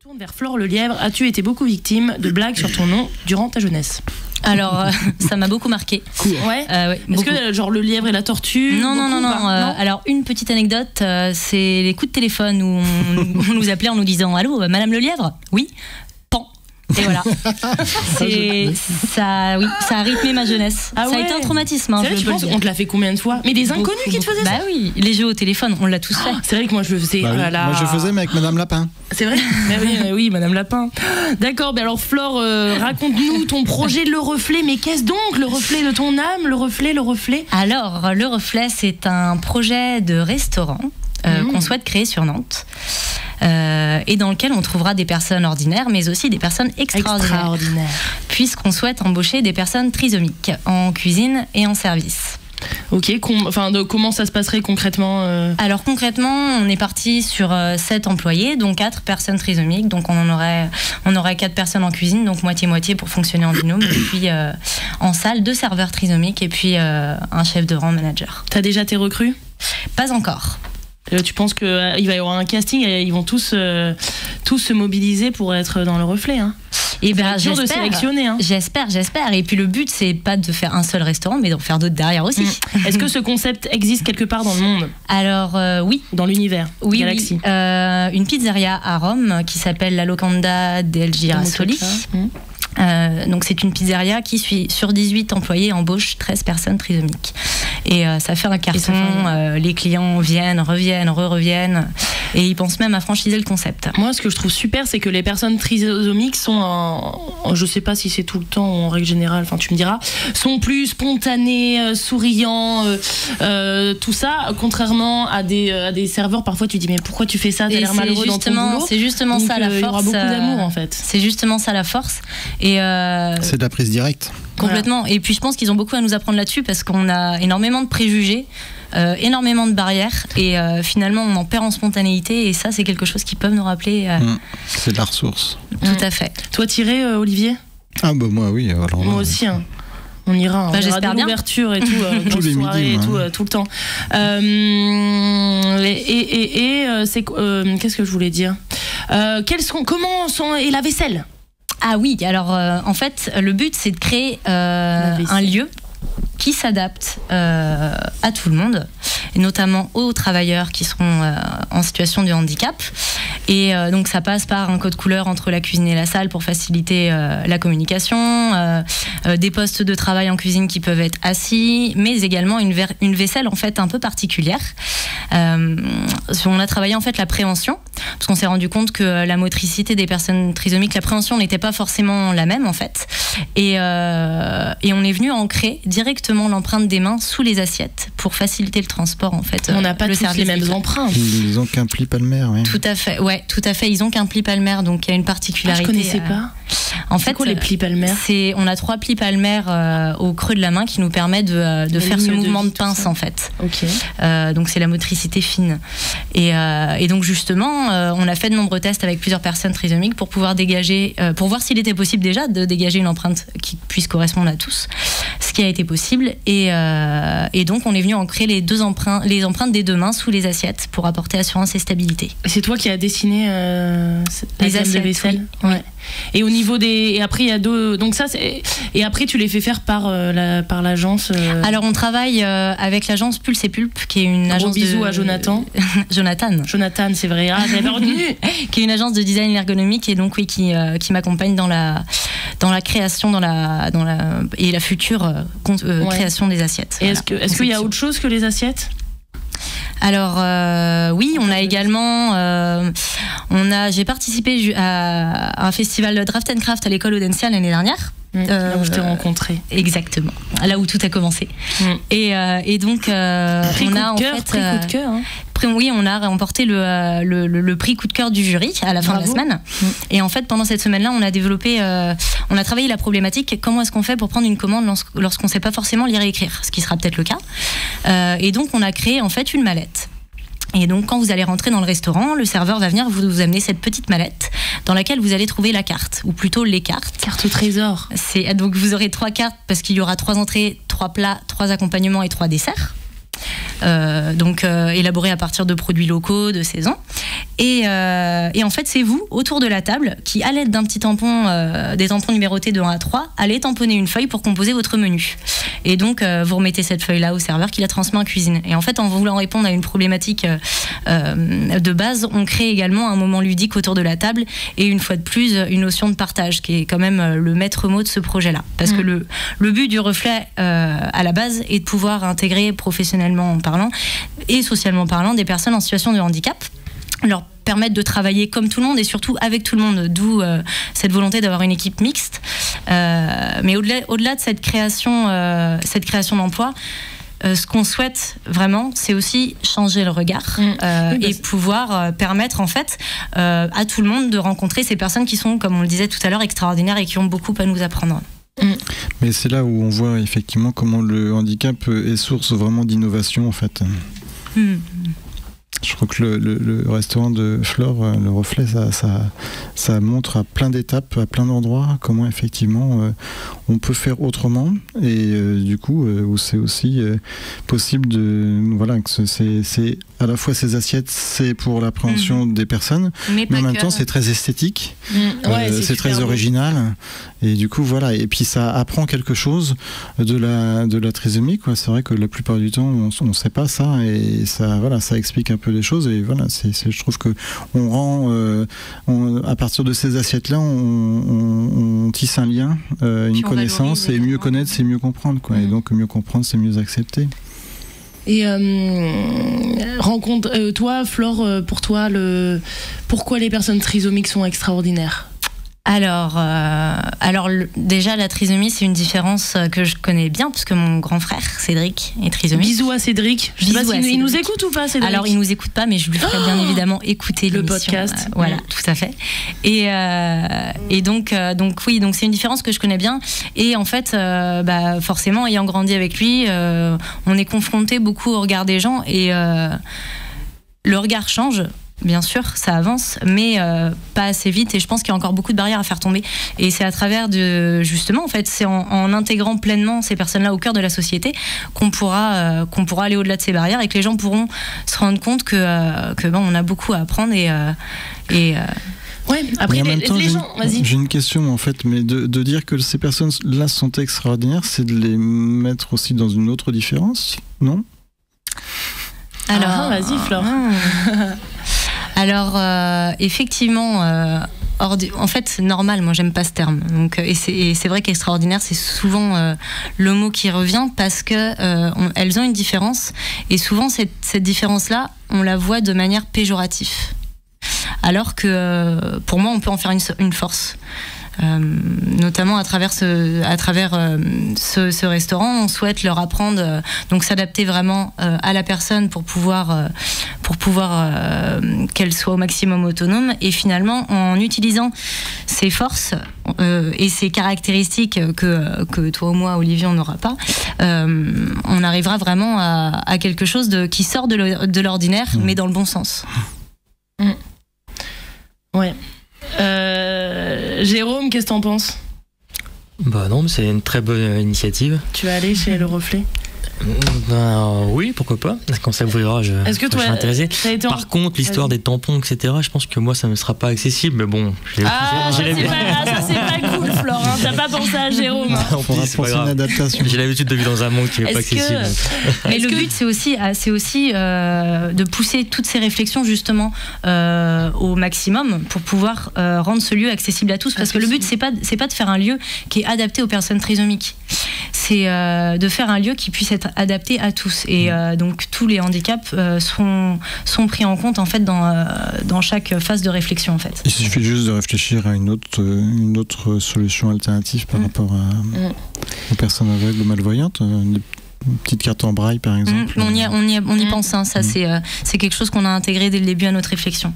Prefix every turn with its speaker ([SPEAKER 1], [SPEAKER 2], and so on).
[SPEAKER 1] Tourne vers Flore Le Lièvre. As-tu été beaucoup victime de blagues sur ton nom durant ta jeunesse?
[SPEAKER 2] Alors, ça m'a beaucoup marqué.
[SPEAKER 1] Cool. Ouais.
[SPEAKER 2] Ouais,
[SPEAKER 1] est-ce que genre le lièvre et la tortue?
[SPEAKER 2] Non. Alors, une petite anecdote, c'est les coups de téléphone où on nous appelait en nous disant allô, Madame Le Lièvre? Oui. Pan. Et voilà. Ça a rythmé ma jeunesse.
[SPEAKER 1] Ah
[SPEAKER 2] ça
[SPEAKER 1] ouais.
[SPEAKER 2] a été un traumatisme. Hein,
[SPEAKER 1] tu penses, on te l'a fait combien de fois? Mais des inconnus qui te faisaient ça?
[SPEAKER 2] Bah oui, les jeux au téléphone, on l'a tous fait.
[SPEAKER 1] C'est vrai que moi je le faisais.
[SPEAKER 3] Bah oui. Moi je faisais, mais avec Madame Lapin.
[SPEAKER 1] C'est vrai? Oui, Madame Lapin. D'accord, mais alors Flore, raconte-nous ton projet Le Reflet. Mais qu'est-ce donc le reflet de ton âme? Le reflet.
[SPEAKER 2] Alors, Le Reflet, c'est un projet de restaurant qu'on souhaite créer sur Nantes. Et dans lequel on trouvera des personnes ordinaires, mais aussi des personnes extraordinaires. Puisqu'on souhaite embaucher des personnes trisomiques en cuisine et en service.
[SPEAKER 1] Ok, comment ça se passerait concrètement?
[SPEAKER 2] Alors concrètement, on est parti sur 7 employés, donc 4 personnes trisomiques. Donc on aurait 4 personnes en cuisine, donc moitié-moitié pour fonctionner en binôme. Et puis en salle, 2 serveurs trisomiques et puis un chef de rang manager.
[SPEAKER 1] T'as déjà tes recrues?
[SPEAKER 2] Pas encore.
[SPEAKER 1] Tu penses qu'il va y avoir un casting et ils vont tous se mobiliser pour être dans Le Reflet, hein?
[SPEAKER 2] Et ben,
[SPEAKER 1] j'espère de sélectionner. Hein.
[SPEAKER 2] J'espère. Et puis le but, c'est pas de faire un seul restaurant, mais d'en faire d'autres derrière aussi.
[SPEAKER 1] Est-ce que ce concept existe quelque part dans le monde?
[SPEAKER 2] Alors oui.
[SPEAKER 1] Dans l'univers, galaxie.
[SPEAKER 2] Oui. Une pizzeria à Rome qui s'appelle la Locanda del Girasoli. Donc c'est une pizzeria qui sur 18 employés embauche 13 personnes trisomiques. Et ça fait un carton, les clients viennent, reviennent et ils pensent même à franchiser le concept.
[SPEAKER 1] Moi ce que je trouve super, c'est que les personnes trisomiques sont je sais pas si c'est tout le temps ou en règle générale, enfin tu me diras, sont plus spontanées, souriants, tout ça, contrairement à des serveurs, parfois tu dis mais pourquoi tu fais ça, t'as l'air malheureux dans ton boulot.
[SPEAKER 2] C'est justement
[SPEAKER 1] donc,
[SPEAKER 2] ça la force.
[SPEAKER 1] Il y aura beaucoup d'amour en fait.
[SPEAKER 2] C'est justement ça la force. Et
[SPEAKER 3] c'est de la prise directe.
[SPEAKER 2] Complètement. Voilà. Et puis je pense qu'ils ont beaucoup à nous apprendre là-dessus parce qu'on a énormément de préjugés, énormément de barrières et finalement on en perd en spontanéité et ça c'est quelque chose qu'ils peuvent nous rappeler.
[SPEAKER 3] C'est de la ressource.
[SPEAKER 2] Tout à fait.
[SPEAKER 1] Toi Thierry, Olivier?
[SPEAKER 3] Ah bah moi oui. Alors,
[SPEAKER 1] moi aussi. Hein. On ira, on ira de l'ouverture et tout,
[SPEAKER 3] tous les midis,
[SPEAKER 1] tout le temps. Qu'est-ce que je voulais dire? Comment est la vaisselle?
[SPEAKER 2] Ah oui, alors en fait, le but c'est de créer un lieu qui s'adapte à tout le monde, et notamment aux travailleurs qui seront en situation de handicap. Et donc ça passe par un code couleur entre la cuisine et la salle pour faciliter la communication, des postes de travail en cuisine qui peuvent être assis, mais également une vaisselle en fait un peu particulière. On a travaillé en fait la préhension, parce qu'on s'est rendu compte que la motricité des personnes trisomiques, la préhension n'était pas forcément la même en fait. Et on est venu ancrer directement l'empreinte des mains sous les assiettes pour faciliter le transport en fait.
[SPEAKER 1] On n'a pas tous les mêmes empreintes.
[SPEAKER 3] Ils ont qu'un pli palmaire, oui.
[SPEAKER 2] Tout à fait, ouais, tout à fait. Ils ont qu'un pli palmaire, donc il y a une particularité.
[SPEAKER 1] Je connaissais pas.
[SPEAKER 2] En fait,
[SPEAKER 1] c'est quoi les plis palmaires?
[SPEAKER 2] On a 3 plis palmaires au creux de la main qui nous permettent de faire ce mouvement de pince en fait.
[SPEAKER 1] Ok.
[SPEAKER 2] Donc c'est la motricité fine. Et donc justement, on a fait de nombreux tests avec plusieurs personnes trisomiques pour pouvoir dégager, pour voir s'il était possible déjà de dégager une empreinte qui puisse correspondre à tous, ce qui a été possible. Et donc on est venu ancrer les empreintes des 2 mains sous les assiettes pour apporter assurance et stabilité.
[SPEAKER 1] C'est toi qui as dessiné
[SPEAKER 2] les assiettes de
[SPEAKER 1] vaisselle?
[SPEAKER 2] Oui.
[SPEAKER 1] Ouais. Et au niveau et après il y a 2, donc ça et après tu les fais faire par l'agence.
[SPEAKER 2] Alors on travaille avec l'agence Pulse et Pulpe qui est une agence.
[SPEAKER 1] Gros bisous à Jonathan. Jonathan, c'est vrai. Ah, j'avais retenu.
[SPEAKER 2] Qui est une agence de design ergonomique et donc oui qui m'accompagne dans la création et la future création des assiettes.
[SPEAKER 1] Et voilà. Est-ce qu'il y a autre chose que les assiettes?
[SPEAKER 2] Alors oui, on a également j'ai participé à un festival de Draft and Craft à l'école Audencia l'année dernière.
[SPEAKER 1] Là où je t'ai rencontré.
[SPEAKER 2] Exactement, là où tout a commencé. Et donc on a en fait
[SPEAKER 1] prix coup de cœur. Hein.
[SPEAKER 2] Oui, on a remporté le prix coup de cœur du jury à la fin de la semaine. Et en fait, pendant cette semaine-là, on a travaillé la problématique. Comment est-ce qu'on fait pour prendre une commande lorsqu'on ne sait pas forcément lire et écrire, ce qui sera peut-être le cas. Et donc, on a créé en fait une mallette. Et donc, quand vous allez rentrer dans le restaurant, le serveur va venir vous amener cette petite mallette dans laquelle vous allez trouver la carte, ou plutôt les cartes.
[SPEAKER 1] Carte au trésor.
[SPEAKER 2] Donc, vous aurez 3 cartes parce qu'il y aura 3 entrées, 3 plats, 3 accompagnements et 3 desserts. donc élaborés à partir de produits locaux, de saison. Et en fait, c'est vous, autour de la table, qui, à l'aide d'un petit tampon, des tampons numérotés de 1 à 3, allez tamponner une feuille pour composer votre menu. Et donc, vous remettez cette feuille-là au serveur qui la transmet en cuisine. Et en fait, en voulant répondre à une problématique de base, on crée également un moment ludique autour de la table et une fois de plus, une notion de partage qui est quand même le maître mot de ce projet-là. Parce que le but du reflet, à la base, est de pouvoir intégrer professionnellement parlant et socialement parlant des personnes en situation de handicap, leur permettre de travailler comme tout le monde et surtout avec tout le monde, d'où cette volonté d'avoir une équipe mixte. Mais au-delà de cette création d'emploi, ce qu'on souhaite vraiment, c'est aussi changer le regard et pouvoir permettre en fait à tout le monde de rencontrer ces personnes qui sont, comme on le disait tout à l'heure, extraordinaires et qui ont beaucoup à nous apprendre.
[SPEAKER 3] Mais c'est là où on voit effectivement comment le handicap est source vraiment d'innovation en fait. Je crois que le restaurant de Flore, le reflet, ça montre à plein d'étapes, à plein d'endroits, comment effectivement on peut faire autrement. Et du coup, où c'est aussi possible de... Voilà, que c'est à la fois ces assiettes, c'est pour l'appréhension des personnes, mais en même temps, c'est très esthétique, c'est très original. Et du coup, voilà. Et puis, ça apprend quelque chose de la trisomie, quoi. C'est vrai que la plupart du temps, on ne sait pas ça. Et ça, voilà, ça explique un peu les choses. Et voilà, je trouve que on rend, à partir de ces assiettes-là, on tisse un lien, une connaissance. Et mieux connaître, c'est mieux comprendre, quoi. Et donc, mieux comprendre, c'est mieux accepter.
[SPEAKER 1] Et toi, Flore, pour toi, pourquoi les personnes trisomiques sont extraordinaires ?
[SPEAKER 2] Alors déjà, la trisomie, c'est une différence que je connais bien, parce que mon grand frère, Cédric, est trisomique.
[SPEAKER 1] Bisous à Cédric. Je sais pas s'il nous écoute ou pas, Cédric.
[SPEAKER 2] Alors, il nous écoute pas, mais je lui ferai bien évidemment écouter
[SPEAKER 1] le podcast.
[SPEAKER 2] Voilà, tout à fait. Et donc c'est une différence que je connais bien. Et en fait, forcément, ayant grandi avec lui, on est confronté beaucoup au regard des gens, et le regard change. Bien sûr, ça avance, mais pas assez vite. Et je pense qu'il y a encore beaucoup de barrières à faire tomber. Et c'est à travers justement, en fait, c'est en intégrant pleinement ces personnes-là au cœur de la société qu'on pourra aller au-delà de ces barrières et que les gens pourront se rendre compte que on a beaucoup à apprendre et
[SPEAKER 1] ouais, après les gens, vas-y.
[SPEAKER 3] J'ai une question en fait, mais de dire que ces personnes-là sont extraordinaires, c'est de les mettre aussi dans une autre différence, non ?
[SPEAKER 1] Alors, vas-y, Flore.
[SPEAKER 2] Alors, effectivement, en fait, normal, moi j'aime pas ce terme. Donc, et c'est vrai qu'extraordinaire, c'est souvent le mot qui revient parce que elles ont une différence. Et souvent, cette différence-là, on la voit de manière péjorative. Alors que pour moi, on peut en faire une force. Notamment à travers ce restaurant, on souhaite leur apprendre, donc s'adapter vraiment à la personne pour pouvoir qu'elle soit au maximum autonome, et finalement en utilisant ses forces et ses caractéristiques que toi ou moi, Olivier, on n'aura pas, on arrivera vraiment à quelque chose qui sort de l'ordinaire, mais dans le bon sens.
[SPEAKER 1] Ouais. Jérôme, qu'est-ce que t'en penses ?
[SPEAKER 4] Bah non, mais c'est une très bonne initiative.
[SPEAKER 1] Tu vas aller chez Le Reflet ?
[SPEAKER 4] Oui, pourquoi pas. Quand ça ouvrira, je serai intéressé. Par contre, l'histoire des tampons, etc., je pense que moi, ça ne me sera pas accessible, mais bon.
[SPEAKER 1] Ça c'est pas cool, Flore. Hein. T'as pas pensé à Jérôme.
[SPEAKER 3] On pourra penser à une adaptation.
[SPEAKER 4] J'ai l'habitude de vivre dans un monde qui n'est pas accessible.
[SPEAKER 2] Mais le but, c'est aussi de pousser toutes ces réflexions, justement, au maximum pour pouvoir rendre ce lieu accessible à tous. Parce que le but, c'est pas de faire un lieu qui est adapté aux personnes trisomiques. C'est de faire un lieu qui puisse être adapté à tous, et donc tous les handicaps sont pris en compte en fait dans chaque phase de réflexion en fait.
[SPEAKER 3] Il suffit juste de réfléchir à une autre solution alternative par rapport aux personnes aveugles ou malvoyantes. Une petite carte en braille par exemple.
[SPEAKER 2] On y pense, hein. Ça c'est quelque chose qu'on a intégré dès le début à notre réflexion.